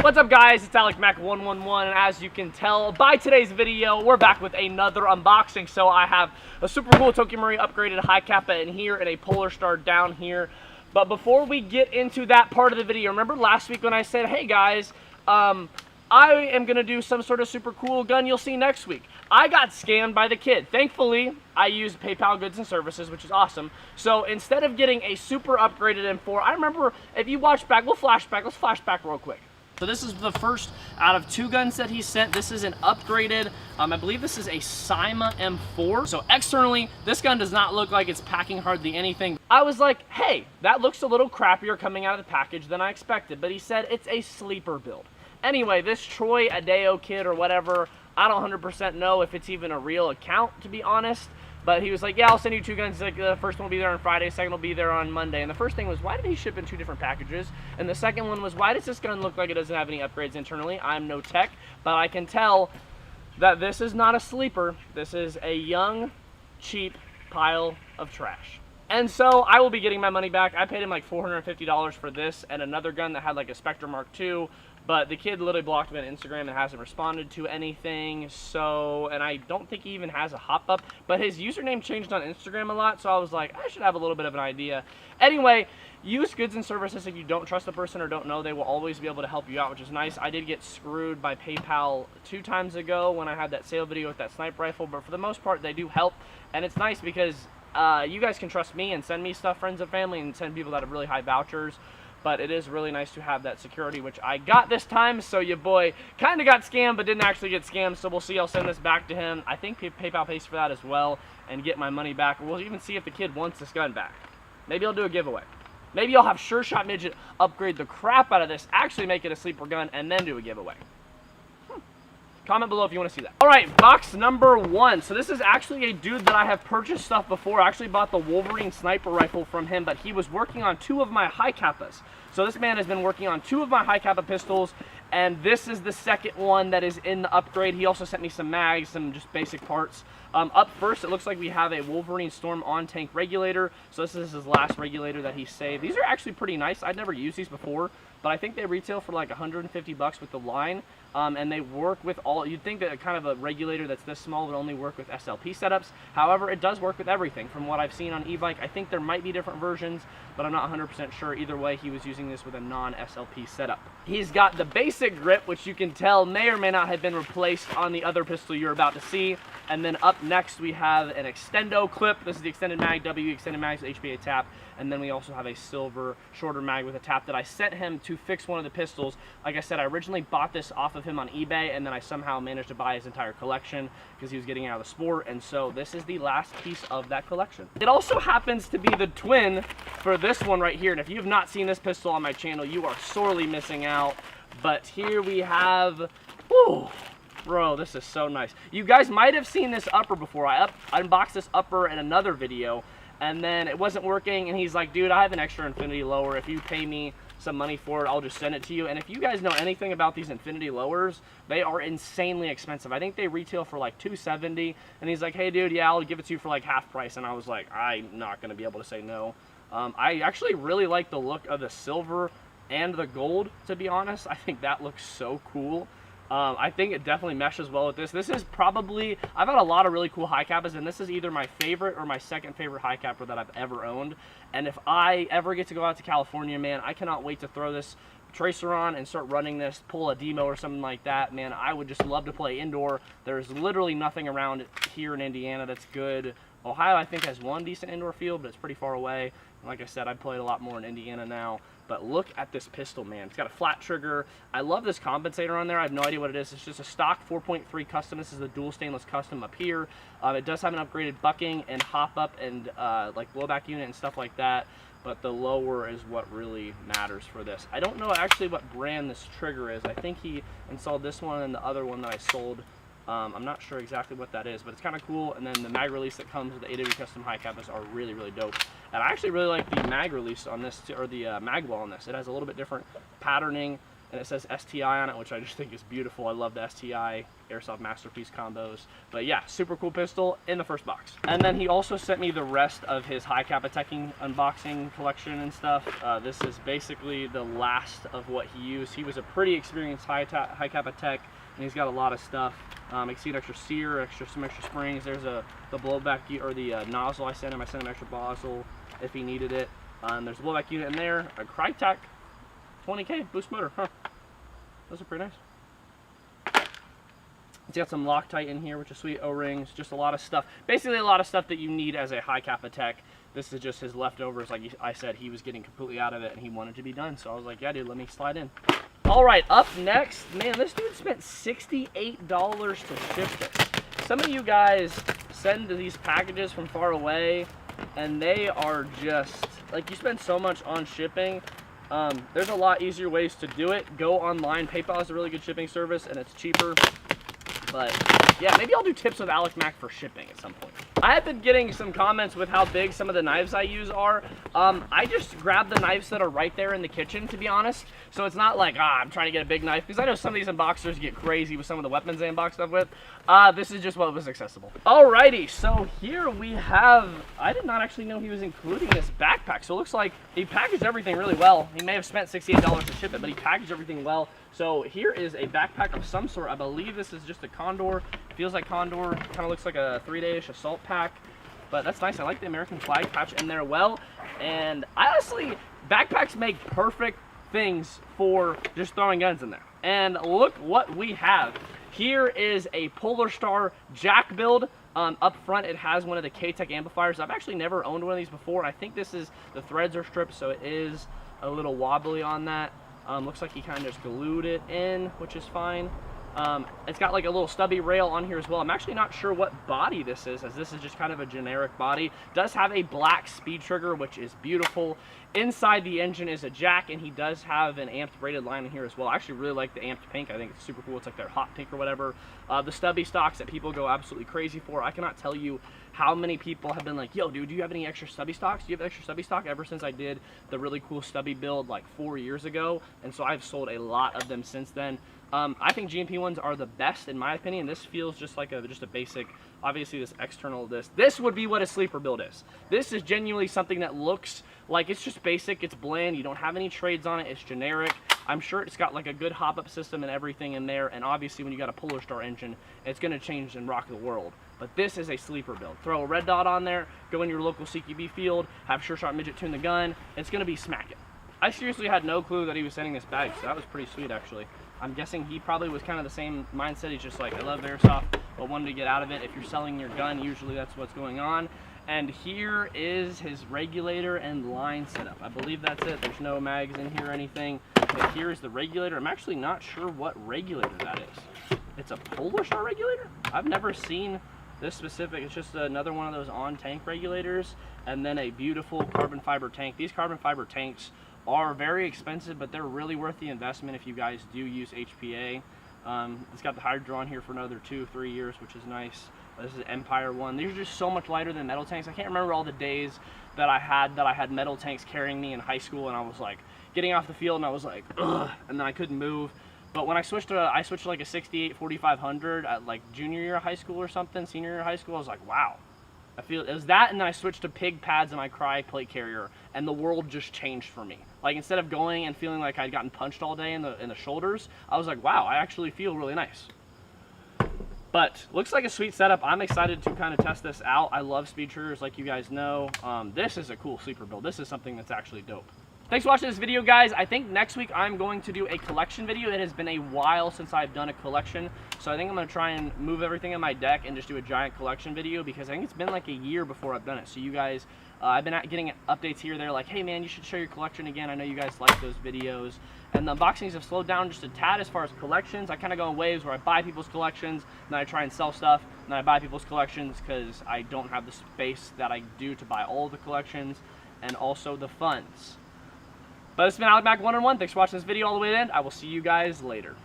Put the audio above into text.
What's up guys, it's AlecMac111, and as you can tell by today's video, we're back with another unboxing. So I have a super cool Tokyo Marine upgraded high Capa in here and a Polarstar down here. But before we get into that part of the video, remember last week when I said, hey guys, I am going to do some sort of super cool gun you'll see next week. I got scammed by the kid. Thankfully, I used PayPal goods and services, which is awesome. So instead of getting a super upgraded M4, I remember, if you watch back, let's flash back real quick. So this is the first out of 2 guns that he sent. This is an upgraded, I believe this is a Cima M4. So externally, this gun does not look like it's packing hardly anything. I was like, hey, that looks a little crappier coming out of the package than I expected. But he said it's a sleeper build. Anyway, this Troy Adeo kid or whatever, I don't 100% know if it's even a real account, to be honest. But he was like, yeah, I'll send you 2 guns. Like, the first one will be there on Friday, second will be there on Monday. And the first thing was, why did he ship in 2 different packages? And the second one was, why does this gun look like it doesn't have any upgrades internally? I'm no tech, but I can tell that this is not a sleeper. This is a young, cheap pile of trash. And so I will be getting my money back. I paid him like $450 for this and another gun that had like a Spectre Mark II. But the kid literally blocked me on Instagram and hasn't responded to anything. So, and I don't think he even has a hop-up. But his username changed on Instagram a lot, so I was like, I should have a little bit of an idea. Anyway, use goods and services. If you don't trust the person or don't know, they will always be able to help you out, which is nice. I did get screwed by PayPal 2 times ago when I had that sale video with that sniper rifle. But for the most part, they do help. And it's nice because you guys can trust me and send me stuff, friends and family, and send people that have really high vouchers. But it is really nice to have that security, which I got this time. So your boy kind of got scammed, but didn't actually get scammed. So we'll see. I'll send this back to him. I think PayPal pays for that as well and get my money back. We'll even see if the kid wants this gun back. Maybe I'll do a giveaway. Maybe I'll have Sure Shot Midget upgrade the crap out of this, actually make it a sleeper gun, and then do a giveaway. Comment below if you want to see that. All right, box number 1. So this is actually a dude that I have purchased stuff before. I actually bought the Wolverine sniper rifle from him, but he was working on 2 of my high Capas. So this man has been working on 2 of my high Capa pistols, and this is the second one that is in the upgrade. He also sent me some mags, some just basic parts. Up first, it looks like we have a Wolverine Storm on-tank regulator. So this is his last regulator that he saved. These are actually pretty nice. I'd never used these before, but I think they retail for like 150 bucks with the line. And they work with all, you'd think that kind of a regulator that's this small would only work with SLP setups. However, it does work with everything from what I've seen on e-bike. I think there might be different versions, but I'm not 100% sure. Either way, he was using this with a non-SLP setup. He's got the basic grip, which you can tell may or may not have been replaced on the other pistol you're about to see. And then up next, we have an extendo clip. This is the extended mag, W extended mag with HPA tap. And then we also have a silver shorter mag with a tap that I sent him to fix one of the pistols. Like I said, I originally bought this off of him on eBay, and then I somehow managed to buy his entire collection because he was getting out of the sport. And so this is the last piece of that collection. It also happens to be the twin for this one right here. And if you have not seen this pistol on my channel, you are sorely missing out. But here we have, whew, bro, this is so nice. You guys might have seen this upper before. I unboxed this upper in another video, and then it wasn't working, and he's like, dude, I have an extra infinity lower. If you pay me some money for it, I'll just send it to you. And if you guys know anything about these infinity lowers, they are insanely expensive. I think they retail for like $270, and he's like, hey dude, yeah, I'll give it to you for like half price. And I was like, I'm not gonna be able to say no. I actually really like the look of the silver and the gold, to be honest. I think that looks so cool. I think it definitely meshes well with this. This is probably, I've had a lot of really cool high Capas, and this is either my favorite or my second favorite high Capa that I've ever owned. And if I ever get to go out to California, man, I cannot wait to throw this tracer on and start running this, pull a demo or something like that. Man, I would just love to play indoor. There's literally nothing around here in Indiana that's good. Ohio, I think, has one decent indoor field, but it's pretty far away. Like I said, I've played a lot more in Indiana now. But look at this pistol, man. It's got a flat trigger. I love this compensator on there. I have no idea what it is. It's just a stock 4.3 custom. This is the dual stainless custom up here. It does have an upgraded bucking and hop-up and like blowback unit and stuff like that. But the lower is what really matters for this. I don't know actually what brand this trigger is. I think he installed this one and the other one that I sold. I'm not sure exactly what that is, but it's kind of cool. And then the mag release that comes with the AW Custom high Capas are really, really dope. And I actually really like the mag release on this, or the mag wall on this. It has a little bit different patterning and it says STI on it, which I just think is beautiful. I love the STI Airsoft Masterpiece combos. But yeah, super cool pistol in the first box. And then he also sent me the rest of his high Capa teching unboxing collection and stuff. This is basically the last of what he used. He was a pretty experienced high Capa tech, and he's got a lot of stuff. I can see an extra sear, some extra springs. There's the blowback or the nozzle I sent him. I sent him extra nozzle if he needed it. There's a blowback unit in there, a Crytek 20K boost motor. Huh. Those are pretty nice. It's got some Loctite in here, which is sweet. O-rings, just a lot of stuff. Basically a lot of stuff that you need as a high Capa tech. This is just his leftovers. Like I said, he was getting completely out of it and he wanted to be done. So I was like, yeah, dude, let me slide in. All right, up next, man, this dude spent $68 to ship this. Some of you guys send these packages from far away, and they are just, like, you spend so much on shipping. There's a lot easier ways to do it. Go online. PayPal is a really good shipping service, and it's cheaper. But yeah, maybe I'll do tips with Alex Mack for shipping at some point. I have been getting some comments with how big some of the knives I use are. I just grab the knives that are right there in the kitchen, to be honest. So it's not like, I'm trying to get a big knife, because I know some of these unboxers get crazy with some of the weapons they unbox stuff with. This is just what was accessible. Alrighty, so here we have, I did not actually know he was including this backpack. So it looks like he packaged everything really well. He may have spent $68 to ship it, but he packaged everything well. So here is a backpack of some sort. I believe this is just a Condor. Feels like Condor. Kind of looks like a 3-day-ish assault pack. But that's nice. I like the American flag patch in there well. And I honestly, backpacks make perfect things for just throwing guns in there. And look what we have. Here is a Polarstar jack build. Up front, it has one of the K-Tech amplifiers. I've actually never owned one of these before. I think this is, the threads are stripped, so it is a little wobbly on that. Looks like he kind of just glued it in, which is fine. It's got like a little stubby rail on here as well. I'm actually not sure what body this is, as this is just kind of a generic body. Does have a black speed trigger, which is beautiful. Inside the engine is a jack, and he does have an amped braided line in here as well. I actually really like the amped pink. I think it's super cool. It's like their hot pink or whatever. The stubby stocks that people go absolutely crazy for. I cannot tell you how many people have been like, yo, dude, do you have any extra stubby stocks? Do you have extra stubby stock? Ever since I did the really cool stubby build like 4 years ago. And so I've sold a lot of them since then. I think GMP ones are the best in my opinion. This feels just like just a basic, obviously this external, this would be what a sleeper build is. This is genuinely something that looks like it's just basic, it's bland, you don't have any trades on it, it's generic. I'm sure it's got like a good hop-up system and everything in there, and obviously when you got a Polarstar engine, it's gonna change and rock the world. But this is a sleeper build. Throw a red dot on there, go in your local CQB field, have Sure Shot Midget tune the gun, it's gonna be smacking. I seriously had no clue that he was sending this bag, so that was pretty sweet actually. I'm guessing he probably was kind of the same mindset. He's just like, I love airsoft, but wanted to get out of it. If you're selling your gun, usually that's what's going on. And here is his regulator and line setup. I believe that's it. There's no mags in here or anything. But here is the regulator. I'm actually not sure what regulator that is. It's a Polarstar regulator? I've never seen this specific. It's just another one of those on-tank regulators. And then a beautiful carbon fiber tank. These carbon fiber tanks are very expensive, but they're really worth the investment if you guys do use HPA. It's got the hydro on here for another 2-3 years, which is nice. This is Empire 1. These are just so much lighter than metal tanks. I can't remember all the days that I had metal tanks carrying me in high school, and I was like getting off the field and I was like, ugh, and then I couldn't move. But when I switched to like a 68 4500 at like junior year of high school or something, senior year of high school, I was like, wow. I feel it was that, and then I switched to pig pads in my cry plate carrier, and the world just changed for me. Like instead of going and feeling like I'd gotten punched all day in the shoulders, I was like, wow, I actually feel really nice. But looks like a sweet setup. I'm excited to kind of test this out. I love speed triggers, like you guys know. This is a cool sleeper build. This is something that's actually dope. Thanks for watching this video, guys. I think next week I'm going to do a collection video. It has been a while since I've done a collection, so I think I'm going to try and move everything in my deck and just do a giant collection video, because I think it's been like a year before I've done it. So you guys, I've been getting updates here or there like, hey man, you should show your collection again. I know you guys like those videos. And the unboxings have slowed down just a tad as far as collections. I kind of go in waves where I buy people's collections, and then I try and sell stuff, and then I buy people's collections because I don't have the space that I do to buy all the collections and also the funds. But it's been Alex Mack 1-on-1. Thanks for watching this video all the way to the end. I will see you guys later.